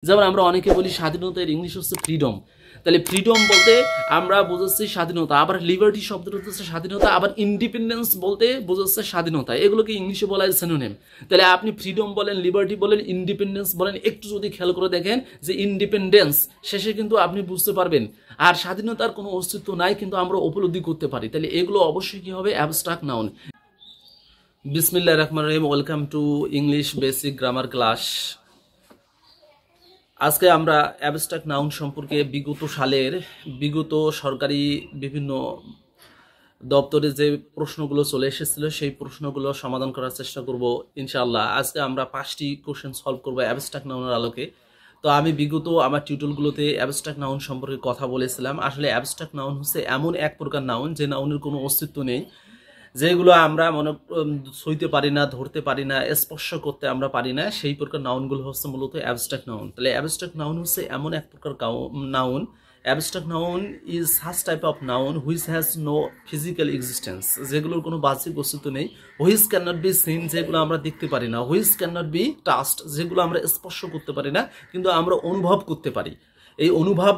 যেমন আমরা অনেকে বলি স্বাধীনতার ইংলিশ হচ্ছে ফ্রিডম। তাহলে ফ্রিডম বলতে আমরা বোঝাচ্ছি স্বাধীনতা, আবার লিবার্টি শব্দটা হচ্ছে স্বাধীনতা, আবার ইন্ডিপেন্ডেন্স বলতে বোঝাচ্ছে স্বাধীনতা। এগুলোকে ইংলিশে বলা হয় সিনোনিম। তাহলে আপনি ফ্রিডম বলেন, লিবার্টি বলেন, ইন্ডিপেন্ডেন্স বলেন, একটু যদি খেয়াল করে দেখেন যে ইন্ডিপেন্ডেন্স শেষে কিন্তু আপনি বুঝতে পারবেন আর স্বাধীনতার কোনো অস্তিত্ব নাই, কিন্তু আমরা উপলব্ধি করতে পারি। তাহলে এগুলো অবশ্যই কি হবে? Abstract noun. বিসমিল্লাহির রহমানির রহিম। Welcome to English basic grammar class. আজকে আমরা অ্যাবস্ট্রাক্ট নাউন সম্পর্কে বিগত সরকারি বিভিন্ন দপ্তরে যে প্রশ্নগুলো চলে এসেছিল সেই প্রশ্নগুলো সমাধান করার চেষ্টা করব ইনশাআল্লাহ। আজকে আমরা 5টি কোশ্চেন সলভ করব অ্যাবস্ট্রাক্ট নাউনের আলোকে। তো আমি বিগত আমার টিউটোরিয়ালগুলোতে অ্যাবস্ট্রাক্ট নাউন সম্পর্কে কথা বলেছিলাম। আসলে অ্যাবস্ট্রাক্ট নাউন হচ্ছে এমন এক প্রকার নাউন যে নাউনের কোনো অস্তিত্ব নেই, যেগুলো আমরা সইতে পারি না, ধরতে পারি না, স্পর্শ করতে আমরা পারি না, সেই প্রকার নাউনগুলো হচ্ছে মূলত অ্যাবস্ট্রাক্ট নাউন। তাহলে অ্যাবস্ট্রাক্ট নাউন হচ্ছে এমন এক প্রকার noun. Abstract noun is such type of noun which has no physical existence, যেগুলোর কোনো বাহ্যিক অস্তিত্ব নেই। Which can not be seen, যেগুলো আমরা দেখতে পারি না। Which can not be touched, যেগুলো আমরা স্পর্শ করতে পারি না কিন্তু আমরা অনুভব করতে পারি। এই অনুভব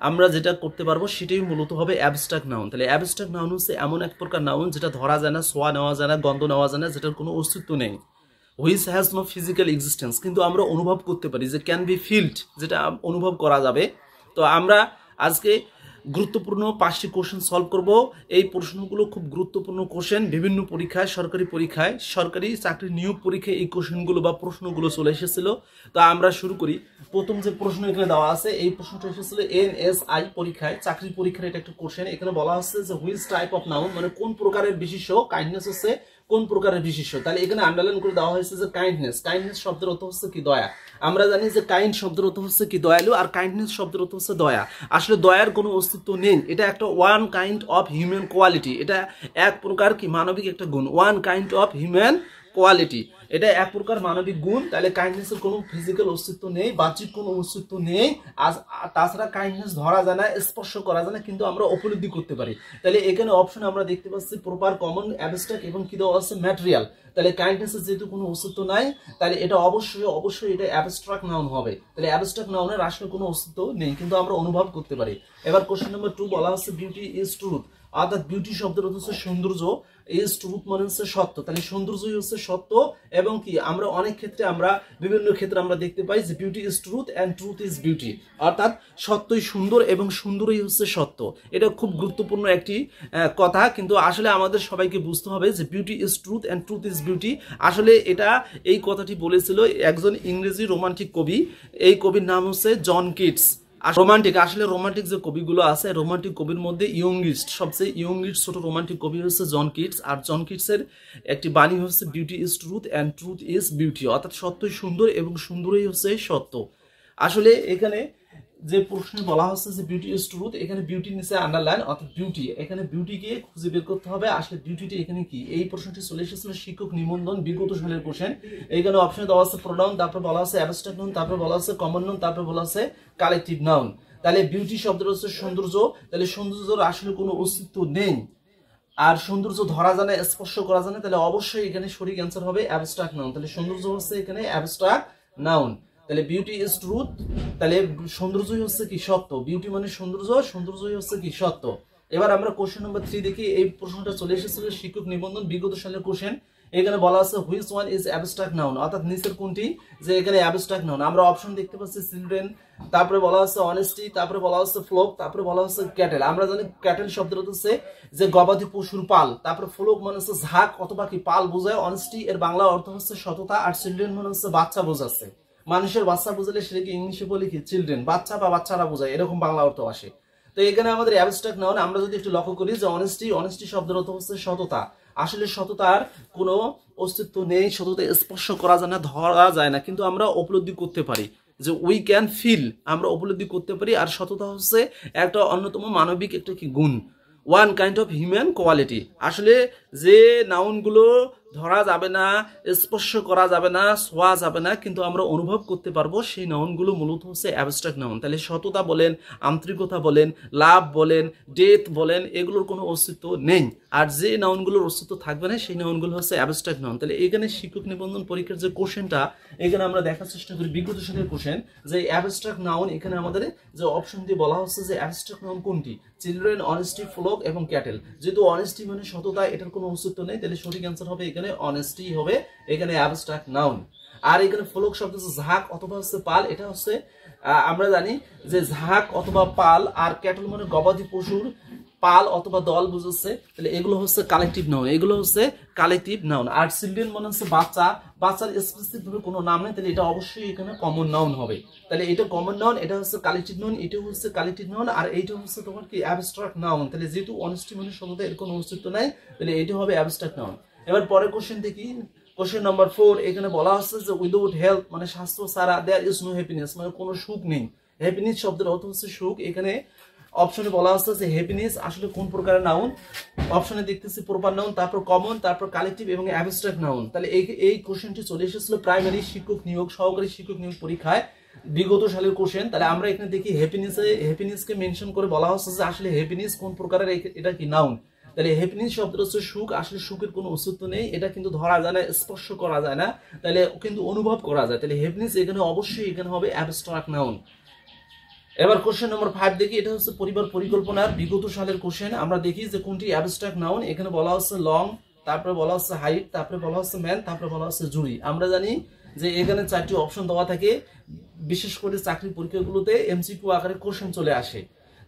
আমরা যেটা করতে পারবো সেটাই মূলত হবে অ্যাবস্ট্রাক্ট নাউন। তাহলে অ্যাবস্ট্রাক্ট নাউন হচ্ছে এমন এক প্রকার নাউন যেটা ধরা যায় না, ছোঁয়া নেওয়া যায় না, গন্ধ নেওয়া যায় না, যেটার কোনো অস্তিত্ব নেই। Which has no physical existence, কিন্তু আমরা অনুভব করতে পারি, যে ক্যান বি ফিল্ড, যেটা অনুভব করা যাবে। তো আমরা আজকে গুরুত্বপূর্ণ 5টি কোশ্চেন সলভ করব। এই প্রশ্নগুলো খুব গুরুত্বপূর্ণ কোশ্চেন। বিভিন্ন পরীক্ষায়, সরকারি পরীক্ষায়, সরকারি চাকরি নিয়োগ পরীক্ষায় এই কোশ্চেনগুলো বা প্রশ্নগুলো চলে এসেছিল। তো আমরা শুরু করি। প্রথম যে প্রশ্ন এখানে দেওয়া আছে, এই প্রশ্নটা এসেছিল NSI পরীক্ষায়, চাকরি পরীক্ষার এটা একটা কোশ্চেন। এখানে বলা হচ্ছে যে হুইচ টাইপ অফ নাউন, মানে কোন প্রকারের বিশেষ্য, কাইন্ডনেস হচ্ছে কোন প্রকারের বিশেষ্য। তাহলে এখানে আন্ডারলাইন করে দেওয়া হয়েছে যে কাইন্ডনেস। কাইন্ডনেস শব্দের অর্থ হচ্ছে কি? দয়া। আমরা জানি যে কাইন্ড শব্দের অর্থ হচ্ছে কি? দয়ালু। আর কাইন্ডনেস শব্দের অর্থ হচ্ছে দয়া। আসলে দয়ার কোনো অস্তিত্ব নেই। এটা একটা one kind of human quality. এটা এক প্রকার কি? মানবিক একটা গুণ। One kind of human quality, এটা এক প্রকার মানবিক গুণ। তাহলে কাইন্ডনেসের কোনো ফিজিক্যাল অস্তিত্ব নেই, বাহ্যিক কোনো অস্তিত্ব নেই। তাছাড়া কাইন্ডনেস ধরা যায় না, স্পর্শ করা যায় না, কিন্তু আমরা উপলব্ধি করতে পারি। তাহলে এখানে অপশন আমরা দেখতে পাচ্ছি প্রপার, কমন, অ্যাবস্ট্রাক্ট এবং কি দেওয়া আছে? ম্যাটেরিয়াল। তাহলে কাইন্ডনেসের যেহেতু কোনো অস্তিত্ব নাই, তাহলে এটা অবশ্যই এটা অ্যাবস্ট্রাক্ট নাউন হবে। তাহলে অ্যাবস্ট্রাক্ট নাউনের আসলে কোনো অস্তিত্ব নেই, কিন্তু আমরা অনুভব করতে পারি। এবার কোশ্চেন নাম্বার 2 বলা হচ্ছে বিউটি ইজ ট্রুথ, অর্থাৎ বিউটি শব্দের অর্থ হচ্ছে সৌন্দর্য, ইজ ট্রুথ মানে হচ্ছে সত্য। তাহলে সৌন্দর্যই হচ্ছে সত্য। এবং কি আমরা অনেক ক্ষেত্রে, আমরা বিভিন্ন ক্ষেত্রে আমরা দেখতে পাই যে beauty is truth and truth is beauty, অর্থাৎ সত্যই সুন্দর এবং সুন্দরই হচ্ছে সত্য। এটা খুব গুরুত্বপূর্ণ একটি কথা, কিন্তু আসলে আমাদের সবাইকে বুঝতে হবে যে beauty is truth and truth is beauty. আসলে এই কথাটি বলেছিল একজন ইংরেজি রোমান্টিক কবি। এই কবির নাম হচ্ছে জন কিটস। আসলে রোমান্টিক যে কবিগুলো আছে, রোমান্টিক কবির মধ্যে সবচেয়ে ইয়ংগিস্ট ছোট রোমান্টিক কবি হচ্ছে জন কিটস। আর জন কিটসের একটি বাণী হচ্ছে beauty is truth and truth is beauty, অর্থাৎ সত্যই সুন্দর এবং সুন্দরই হচ্ছে সত্য। আসলে এখানে যে প্রশ্নে বলা হচ্ছে যে বিউটি ইজ ট্রুথ, এখানে বিউটি নিচে আন্ডারলাইন, অর্থাৎ বিউটি, এখানে বিউটিকে খুঁজে বের করতে হবে। আসলে বিউটিটি এখানে কি? এই প্রশ্নটি চলে এসেছিল শিক্ষক নিবন্ধন বিগত সালের কোশ্চেন। এইখানে অপশনে দেওয়া আছে প্রোনাউন, তারপর বলা আছে অ্যাবস্ট্রাক্ট নাউন, তারপর বলা আছে কমন নাউন, তারপর বলা আছে কালেকটিভ নাউন। তাহলে বিউটি শব্দের হচ্ছে সৌন্দর্য। তাহলে সৌন্দর্যের আসলে কোনো অস্তিত্ব নেই, আর সৌন্দর্য ধরা যায় না, স্পর্শ করা যায় না। তাহলে অবশ্যই এখানে সঠিক অ্যান্সার হবে অ্যাবস্ট্রাক্ট নাউন। তাহলে সৌন্দর্য হচ্ছে এখানে অ্যাবস্ট্রাক্ট নাউন। তাহলে বিউটি ইজ ট্রুথ, তাহলে সৌন্দর্যই হচ্ছে কি? সত্য। বিউটি মানে সৌন্দর্য, সৌন্দর্যই হচ্ছে কি? সত্য। এবার আমরা কোশ্চেন নাম্বার 3 দেখি। এই প্রশ্নটা চলে এসেছিল শিক্ষক নিবন্ধন বিগত সালের কোশ্চেন। এখানে বলা আছে which one is abstract noun, অর্থাৎ নিচের কোনটি যে এখানে অ্যাবস্ট্রাক্ট নাউন। আমরা অপশন দেখতে পাচ্ছি চিলড্রেন, তারপরে বলা হচ্ছে অনেস্টি, তারপরে বলা হচ্ছে ফ্লোক, তারপরে বলা হচ্ছে ক্যাটেল। আমরা জানি ক্যাটেল শব্দটা হচ্ছে যে গবাদি পশুর পাল, তারপরে ফ্লোক মানে হচ্ছে ঝাঁক অথবা কি পাল বোঝায়। অনেস্টি এর বাংলা অর্থ হচ্ছে সততা। আর চিলড্রেন মানে হচ্ছে বাচ্চা বোঝাচ্ছে। মানুষের বাচ্চা বুঝলে সেটাকে ইংলিশে বলি কি? চিলড্রেন, বাচ্চা বা বাচ্চারা বোঝায়, এরকম বাংলা অর্থ আসে। তো এখানে আমাদের অ্যাবস্ট্রাক্ট নাউন আমরা যদি একটু লক্ষ্য করি যে অনেস্টি শব্দের অর্থ হচ্ছে সততা। আসলে সততার কোনো অস্তিত্ব নেই, সততা স্পর্শ করা যায় না, ধরা যায় না, কিন্তু আমরা উপলব্ধি করতে পারি, যে উই ক্যান ফিল, আমরা উপলব্ধি করতে পারি। আর সততা হচ্ছে একটা অন্যতম মানবিক একটা কি গুণ, one kind of human quality. আসলে যে নাউনগুলো ধরা যাবে না, স্পর্শ করা যাবে না, ছোঁয়া যাবে না, কিন্তু আমরা অনুভব করতে পারবো, সেই নাউনগুলো মূলত হচ্ছে অ্যাবস্ট্রাক্ট নাউন। তাহলে সততা বলেন, আন্তরিকতা বলেন, লাভ বলেন, ডেথ বলেন, এগুলোর কোনো অস্তিত্ব নেই। আর যে নাউনগুলোর অস্তিত্ব থাকবে না সেই নাউনগুলো হচ্ছে অ্যাবস্ট্রাক্ট নাউন। তাহলে এখানে শিক্ষক নিবন্ধন পরীক্ষার যে কোশ্চেনটা, এখানে আমরা দেখার চেষ্টা করি বিগত সালের কোশ্চেন, যে অ্যাবস্ট্রাক্ট নাউন এখানে আমাদের যে অপশন দিয়ে বলা হচ্ছে যে অ্যাবস্ট্রাক্ট নাউন কোনটি, চিলড্রেন, অনেস্টি, ফ্লোক এবং ক্যাটেল। যেহেতু অনেস্টি মানে সততা, এটার কোনো অস্তিত্ব নেই, তাহলে সঠিক অ্যান্সার হবে এখানে অনেস্টি হবে এখানে অ্যাবস্ট্রাক্ট নাউন। আর এখানে ফ্লোক শব্দ হচ্ছে ঝাঁক অথবা হচ্ছে পাল, এটা হচ্ছে আমরা জানি যে ঝাঁক অথবা পাল, আর ক্যাটেল মানে গবাদি পশুর পাল অথবা দল বুঝাচ্ছে, তাহলে এগুলো হচ্ছে কালেকটিভ নাউন, এগুলো হচ্ছে কালেকটিভ নাউন। আর চিলড্রেন মানে হচ্ছে বাচ্চা, বাচ্চার স্পেসিফিক ভাবে কোনো নাম নেই, তাহলে এটা অবশ্যই এখানে কমন নাউন হবে। তাহলে এটা কমন নাউন, এটা হচ্ছে কালেকটিভ নাউন, এটা হচ্ছে কালেকটিভ নাউন, আর এইটা হচ্ছে তোমার কি অ্যাবস্ট্রাক্ট নাউন। তাহলে যেহেতু অনেস্টি মানে সততা, এর কোনো অস্তিত্ব নাই, তাহলে এটা হবে অ্যাবস্ট্রাক্ট নাউন। এবার পরের কোশ্চেন দেখি, কোশ্চেন নাম্বার 4, এখানে বলা হচ্ছে যে উইদাউট হেলথ মানে স্বাস্থ্য ছাড়া দেয়ার ইজ নো হ্যাপিনেস, মানে কোনো সুখ নেই। হ্যাপিনেস শব্দের অর্থ হচ্ছে সুখ। এখানে অপশনে বলা হচ্ছে যে হ্যাপিনেস আসলে কোন প্রকারের নাউন, অপশনে দেখতেছি প্রপার নাউন, তারপর কমন, তারপর কালেকটিভ এবং অ্যাবস্ট্রাক্ট নাউন। তাহলে এই কোশ্চেনটি চলে এসেছিল প্রাইমারি শিক্ষক নিয়োগ, সহকারী শিক্ষক নিয়োগ পরীক্ষায় বিগত সালের কোশ্চেন। তাহলে আমরা এখানে দেখি হ্যাপিনেসকে মেনশন করে বলা হচ্ছে যে আসলে হ্যাপিনেস কোন প্রকারের, এটা কি নাউন। তাহলে হ্যাপিনেস শব্দটা হচ্ছে সুখ, আসলে সুখের কোনো অস্তিত্ব নেই, এটা কিন্তু ধরা যায় না, স্পর্শ করা যায় না, তাহলে কিন্তু অনুভব করা যায়। তাহলে হ্যাপিনেস এখানে অবশ্যই এখানে হবে অ্যাবস্ট্রাক্ট নাউন। এবার কোশ্চেন নম্বর 5 দেখি, এটা হচ্ছে পরিবার পরিকল্পনার বিগত সালের কোশ্চেন। আমরা দেখি যে কোনটি অ্যাবস্ট্রাক্ট নাউন। এখানে বলা হচ্ছে লং, তারপরে বলা হচ্ছে হাইট, তারপরে বলা হচ্ছে ম্যান, তারপরে বলা হচ্ছে জুরি। আমরা জানি যে এখানে 4টি অপশন দেওয়া থাকে, বিশেষ করে চাকরি পরীক্ষাগুলোতে এমসিকিউ আকারে কোশ্চেন চলে আসে।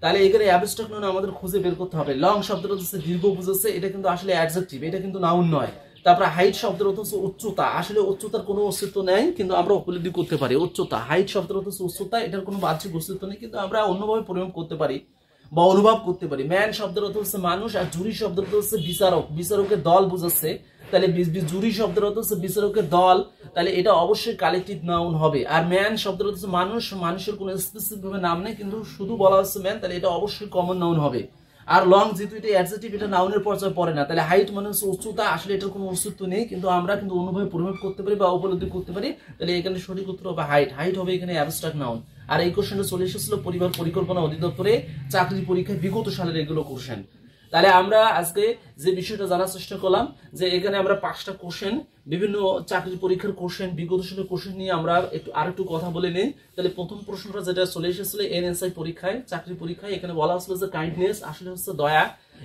তাহলে এখানে অ্যাবস্ট্রাক্ট নাউন আমাদের খুঁজে বের করতে হবে। লং শব্দটা হচ্ছে দীর্ঘ বুঝাচ্ছে, এটা কিন্তু আসলে অ্যাডজেক্টিভ, এটা কিন্তু নাউন নয়। তারপরে হাইট শব্দের অর্থ হচ্ছে উচ্চতা, আসলে উচ্চতার কোনো অস্তিত্ব নেই, কিন্তু আমরা উপলব্ধি করতে পারি উচ্চতা। হাইট শব্দের অর্থ হচ্ছে উচ্চতা, এটার কোনো বাহ্যিক অস্তিত্ব নেই, কিন্তু আমরা অন্যভাবে প্রয়োগ করতে পারি বা অনুভব করতে পারি। ম্যান শব্দের অর্থ হচ্ছে মানুষ, আর জুরি শব্দের অর্থ হচ্ছে বিচারক, বিচারকের দল বুঝাচ্ছে। তাহলে জুরি শব্দের অর্থ হচ্ছে বিচারকের দল, তাহলে এটা অবশ্যই কালেকটিভ নাউন হবে। আর ম্যান শব্দের অর্থ হচ্ছে মানুষ, মানুষের কোনো স্পেসিফিক ভাবে নাম নেই, কিন্তু শুধু বলা হচ্ছে ম্যান, তাহলে এটা অবশ্যই কমন নাউন হবে। আর লং যেহেতু এটা অ্যাডজেক্টিভ, এটা নাউনের পর্যায়ে পড়ে না। তাহলে হাইট মানে হচ্ছে উচ্চতা, আসলে এটার কোনো অস্তিত্ব নেই, কিন্তু আমরা কিন্তু অনুভবে প্রয়োগ করতে পারি বা উপলব্ধি করতে পারি। তাহলে এখানে সঠিক উত্তর হবে হাইট, হাইট হবে এখানে অ্যাবস্ট্রাক্ট নাউন। আর এই কোশ্চেনটা চলে এসেছিল পরিবার পরিকল্পনা অধিদপ্তরে চাকরি পরীক্ষায় বিগত সালের এগুলো কোশ্চেন। তাহলে আমরা আজকে যে বিষয়টা জানার চেষ্টা করলাম, যে এখানে আমরা 5টা কোশ্চেন, বিভিন্ন চাকরি পরীক্ষার কোশ্চেন, বিগত সালের কোশ্চেন নিয়ে আমরা আরেকটু কথা বলে নিই। তাহলে প্রথম প্রশ্নটা যেটা চলে এসেছিল এনএসআই পরীক্ষায়, চাকরি পরীক্ষায়, এখানে বলা হচ্ছিল যে কাইন্ডনেস আসলে হচ্ছে দয়া,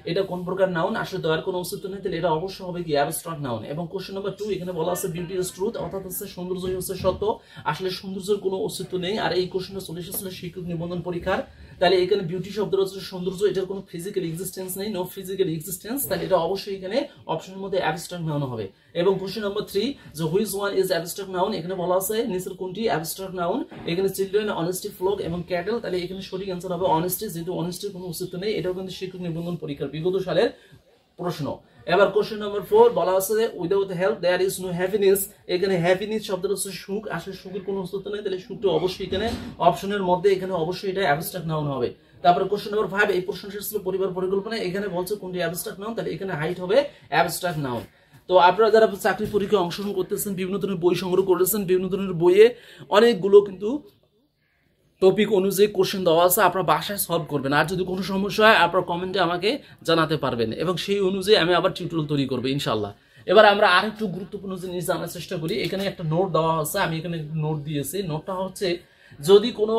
এটা কোন প্রকার নাউন, আসলে দয়ার কোনো অস্তিত্ব নেই, তাহলে এটা অবশ্যই হবে কি অ্যাবস্ট্রাক্ট নাউন। এবং কোশ্চেন নাম্বার 2, এখানে বলা আছে বিউটি ইজ ট্রুথ, অর্থাৎ হচ্ছে সৌন্দর্যই হচ্ছে সত্য, আসলে সৌন্দর্যের কোনো অস্তিত্ব নেই। আর এই কোশ্চেনটা চলে এসেছিল শিক্ষক নিবন্ধন পরীক্ষার। তাহলে এখানে বিউটি শব্দের হচ্ছে সৌন্দর্য, এটার কোনো ফিজিক্যাল এক্সিস্টেন্স নেই, নো ফিজিক্যাল এক্সিস্টেন্স, তাহলে এটা অবশ্যই এখানে অপশনের মধ্যে অ্যাবস্ট্রাক্ট নাউন হবে। এবং কোশ্চেন নাম্বার 3, যে which one is abstract noun, এখানে বলা আছে নিচের কোনটি অ্যাবস্ট্রাক্ট নাউন। এখানে চিলড্রেন, অনেস্টি, ফ্লোক এবং ক্যাটেল, তাহলে এখানে সঠিক অ্যান্সার হবে অনেস্টি, যেহেতু অনেস্টির কোনো অস্তিত্ব নেই, এটাও কিন্তু শিক্ষক নিবন্ধন পরীক্ষার বিগত সালের প্রশ্ন। এবার কোশ্চেন নাম্বার 4 বলা আছে যে without help there is no happiness, এখানে হ্যাপিনেস শব্দটা হচ্ছে সুখ, আসলে সুখের কোনো অস্তিত্ব নেই, তাহলে সুখটা অবশ্যই এখানে অপশনের মধ্যে, এখানে অবশ্যই এটা অ্যাবস্ট্রাক্ট নাউন হবে। তারপরে কোশ্চেন নাম্বার 5, এই প্রশ্নটা ছিল পরিবার পরিকল্পনা, এখানে বলছে কোনটি অ্যাবস্ট্রাক্ট নাউন, তাহলে এখানে হাইট হবে অ্যাবস্ট্রাক্ট নাউন। তো আপনারা যারা চাকরি পরীক্ষায় অংশগ্রহণ করতেছেন, বিভিন্ন ধরনের বই সংগ্রহ করেছেন, বিভিন্ন ধরনের বইয়ে অনেকগুলো কিন্তু টপিক অনুযায়ী কোশ্চেন দেওয়া আছে, আপনারা বাসায় সলভ করবেন। আর যদি কোনো সমস্যা হয় আপনারা কমেন্টে আমাকে জানাতে পারবেন, এবং সেই অনুযায়ী আমি আবার টিউটোরিয়াল তৈরি করবো ইনশাল্লাহ। এবার আমরা আরেকটু গুরুত্বপূর্ণ জিনিস জানার চেষ্টা করি। এখানে একটা নোট দেওয়া আছে, আমি এখানে নোট দিয়েছি। নোটটা হচ্ছে যদি কোনো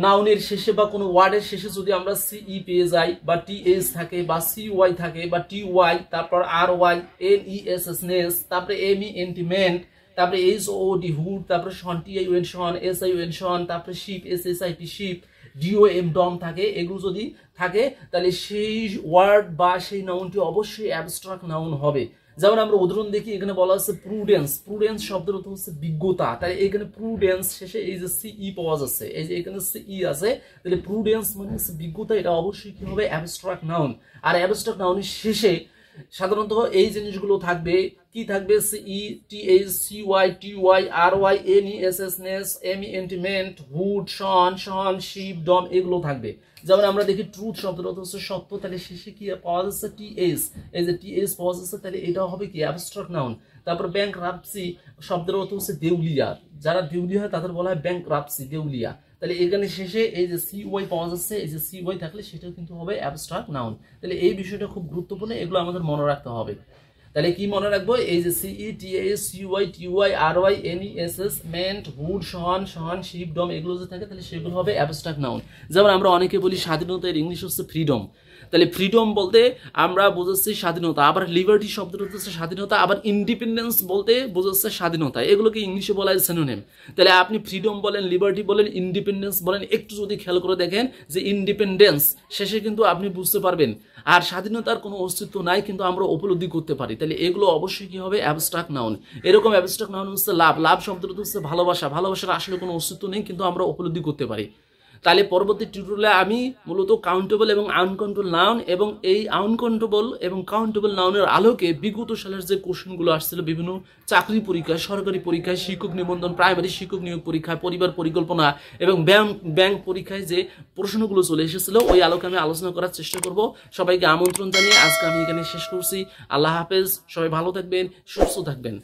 নাউনের শেষে বা কোনো ওয়ার্ডের শেষে যদি আমরা সিই পেয়ে যাই, বা টিএস থাকে, বা সিওয়াই থাকে, বা টিওয়াই, তারপর আর ওয়াই, এনইএসএস নেস, তারপরে এমইএনটি মেন্ট, তারপরে এইচওডি হুড, তারপরে শন টিআইউএন শন, এসআইউএন শন, তারপরে শিপ এসএসআইপি শিপ, ডিওএম ডম থাকে, এগুলো যদি থাকে তাহলে সেই ওয়ার্ড বা সেই নাউনটি অবশ্যই অ্যাবস্ট্রাক্ট নাউন হবে। যেমন আমরা উদাহরণ দেখি, এখানে বলা আছে প্রুডেন্স, প্রুডেন্স শব্দের অর্থ হচ্ছে বিজ্ঞতা, তাই এখানে প্রুডেন্স শেষে এই যে সিই পাওয়া যাচ্ছে, এই যে এখানে সিই আছে, তাহলে প্রুডেন্স মানে হচ্ছে বিজ্ঞতা, এটা অবশ্যই কি হবে অ্যাবস্ট্রাক্ট নাউন। আর অ্যাবস্ট্রাক্ট নাউনের শেষে সাধারণত এই জিনিসগুলো থাকবে, কি থাকবে? CE, TH, CY, TY, RY, NE, SS, ness, ME, ment, hood, tion, sion, ship, dom, এগুলো থাকবে। যেমন আমরা দেখি ট্রুথ শব্দের অর্থ হচ্ছে সত্য, তাহলে শেষে কি পাওয়া যাচ্ছে? টিএইচ, এই যে টিএইচ পাওয়া যাচ্ছে, তাহলে এটাও হবে কি? Abstract noun. তারপর ব্যাংকরাপসি শব্দের অর্থ হচ্ছে দেউলিয়া, যারা দেউলিয়া হয় তাদের বলা হয় ব্যাংকরাপসি, দেউলিয়া। তাহলে এখানে শেষে এই যে সিওয়াই পাওয়া যাচ্ছে, এই যে সিওয়াই থাকলে সেটাও কিন্তু হবে অ্যাবস্ট্রাক্ট নাউন। তাহলে এই বিষয়টা খুব গুরুত্বপূর্ণ, এগুলো আমাদের মনে রাখতে হবে। তাহলে কি মনে রাখবো? এই যে CE, TS, CY, TY, RY, NE, SS, ment, hood, tion, sion, ship, dom, এগুলো যে থাকে তাহলে সেগুলো হবে অ্যাবস্ট্রাক্ট নাউন। যেমন আমরা অনেকে বলি স্বাধীনতার ইংলিশ হচ্ছে ফ্রিডম, তাহলে ফ্রিডম বলতে আমরা বোঝাচ্ছি স্বাধীনতা। আবার লিবার্টি শব্দটা হচ্ছে স্বাধীনতা, আবার ইন্ডিপেন্ডেন্স বলতে বোঝাচ্ছে স্বাধীনতা। এগুলোকে ইংলিশে বলা হয় সিনোনিম। তাহলে আপনি ফ্রিডম বলেন, লিবার্টি বলেন, ইন্ডিপেন্ডেন্স বলেন, একটু যদি খেয়াল করে দেখেন যে ইন্ডিপেন্ডেন্স শেষে কিন্তু আপনি বুঝতে পারবেন আর স্বাধীনতার কোনো অস্তিত্ব নাই, কিন্তু আমরা উপলব্ধি করতে পারি। তাহলে এগুলো অবশ্যই কি হবে? Abstract noun. এরকম অ্যাবস্ট্রাক্ট নাউন হচ্ছে লাভ, লাভ শব্দটা হচ্ছে ভালোবাসা, ভালোবাসার আসলে কোনো অস্তিত্ব নেই কিন্তু আমরা উপলব্ধি করতে পারি। তাহলে পরবর্তী টিউটোরিয়ালে আমি মূলত কাউন্টেবল এবং আনকাউন্টেবল নাউন এবং এই আনকাউন্টেবল এবং কাউন্টেবল নাউনের আলোকে বিগত সালের যে কোশ্চেনগুলো আসছিল বিভিন্ন চাকরি পরীক্ষায়, সরকারি পরীক্ষায়, শিক্ষক নিবন্ধন, প্রাইমারি শিক্ষক নিয়োগ পরীক্ষায়, পরিবার পরিকল্পনা এবং ব্যাংক পরীক্ষায় যে প্রশ্নগুলো চলে এসেছিল ওই আলোকে আমি আলোচনা করার চেষ্টা করব। সবাইকে আমন্ত্রণ জানিয়ে আজকে আমি এখানে শেষ করছি। আল্লাহ হাফেজ, সবাই ভালো থাকবেন, সুস্থ থাকবেন।